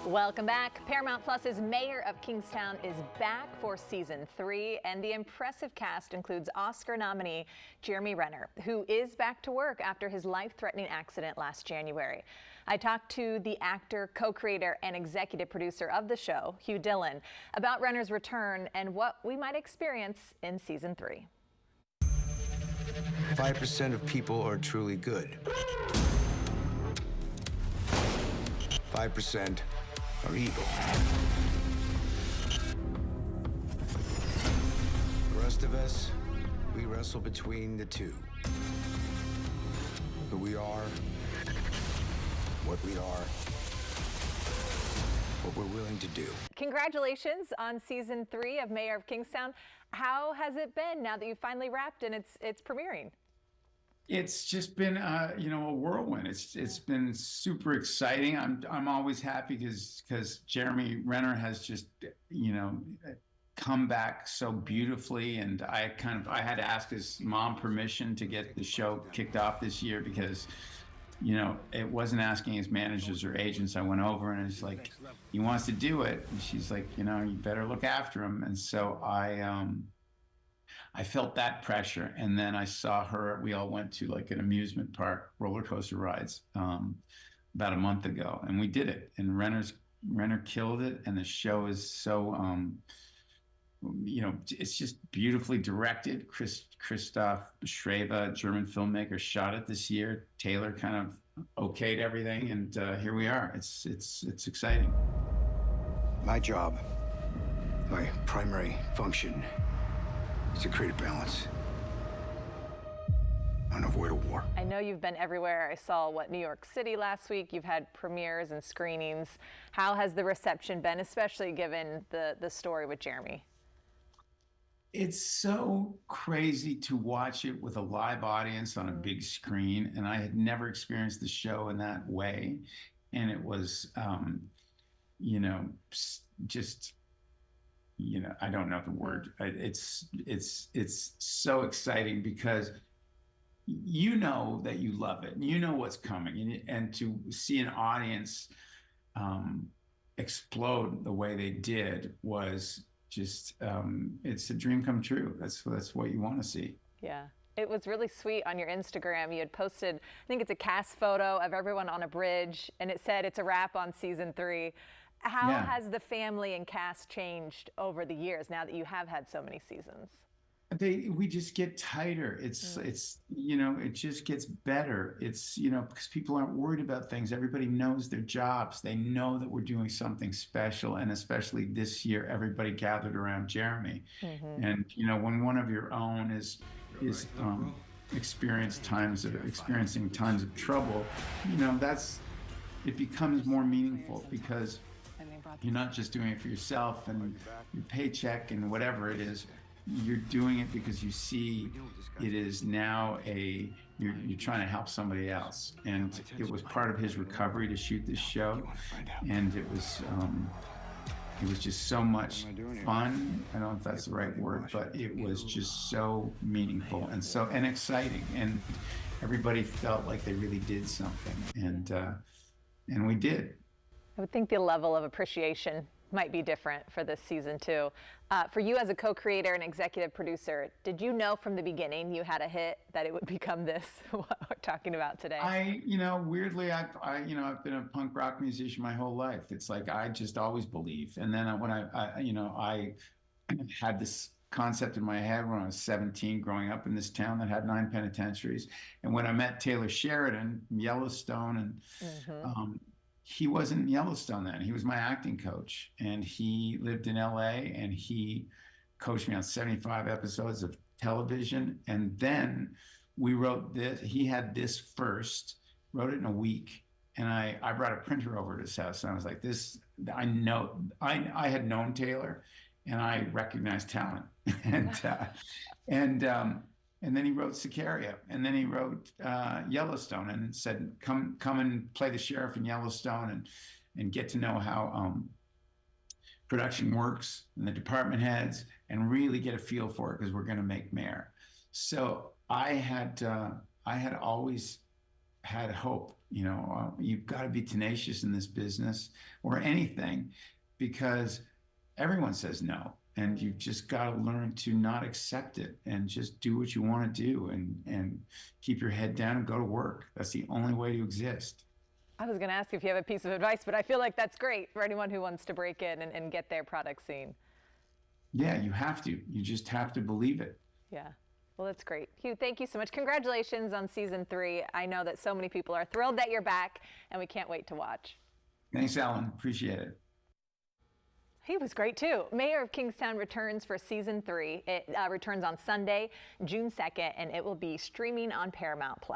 Welcome back. Paramount Plus's Mayor of Kingstown is back for season 3, and the impressive cast includes Oscar nominee Jeremy Renner, who is back to work after his life-threatening accident last January. I talked to the actor, co-creator, and executive producer of the show, Hugh Dillon, about Renner's return and what we might experience in season 3. 5% of people are truly good. 5% are evil. The rest of us, we wrestle between the two. Who we are, what we are, what we're willing to do. Congratulations on season 3 of Mayor of Kingstown. How has it been now that you finally wrapped and it's premiering? It's just been, a whirlwind. It's been super exciting. I'm always happy because Jeremy Renner has just, come back so beautifully. And I had to ask his mom permission to get the show kicked off this year because, it wasn't asking his managers or agents. I went over and it's like, he wants to do it. And she's like, you better look after him. And so I felt that pressure, and then I saw her. We all went to like an amusement park, roller coaster rides, about a month ago, and we did it. And Renner killed it, and the show is so, it's just beautifully directed. Christoph Schreva, German filmmaker, shot it this year. Taylor kind of okayed everything, and here we are. It's exciting. My job, my primary function, is to create a balance, and avoid a war. I know you've been everywhere. I saw New York City last week. You've had premieres and screenings. How has the reception been, especially given the story with Jeremy? It's so crazy to watch it with a live audience on a big screen, and I had never experienced the show in that way. And it was, just, I don't know the word. It's so exciting because you know that you love it, and you know what's coming, and to see an audience explode the way they did was just it's a dream come true. That's what you want to see. Yeah. It was really sweet on your Instagram. You had posted, I think it's a cast photo of everyone on a bridge, and it said it's a wrap on season 3. How has the family and cast changed over the years now that you have had so many seasons? We just get tighter. It just gets better. It's, because people aren't worried about things. Everybody knows their jobs. They know that we're doing something special. And especially this year, everybody gathered around Jeremy. Mm-hmm. And, when one of your own is experiencing times of trouble, it becomes more meaningful because you're not just doing it for yourself and your paycheck and whatever it is. You're doing it because you see it is now you're trying to help somebody else. And it was part of his recovery to shoot this show. And it was just so much fun. I don't know if that's the right word, but it was just so meaningful and exciting. And everybody felt like they really did something. And we did. I would think the level of appreciation might be different for this season too. For you as a co-creator and executive producer, did you know from the beginning you had a hit that it would become this, what we're talking about today? Weirdly, I've been a punk rock musician my whole life. It's like, I just always believe. And then when I had this concept in my head when I was 17, growing up in this town that had 9 penitentiaries. And when I met Taylor Sheridan from Yellowstone, and he wasn't in Yellowstone then. He was my acting coach, and he lived in LA, and he coached me on 75 episodes of television. And then we wrote this. He had this first, wrote it in a week. And I brought a printer over to his house, and I was like, I had known Taylor, and I recognized talent. And then he wrote Sicaria, and then he wrote Yellowstone, and said, "Come and play the sheriff in Yellowstone, and get to know how production works and the department heads, and really get a feel for it because we're going to make Mayor." So I had always had hope You've got to be tenacious in this business or anything, because everyone says no. And you've just got to learn to not accept it and just do what you want to do and keep your head down and go to work. That's the only way to exist. I was going to ask if you have a piece of advice, but I feel like that's great for anyone who wants to break in and get their product seen. Yeah, you have to. You just have to believe it. Yeah. Well, that's great. Hugh, thank you so much. Congratulations on season 3. I know that so many people are thrilled that you're back, and we can't wait to watch. Thanks, Alan. Appreciate it. He was great too. Mayor of Kingstown returns for season 3. It returns on Sunday, June 2nd, and it will be streaming on Paramount+.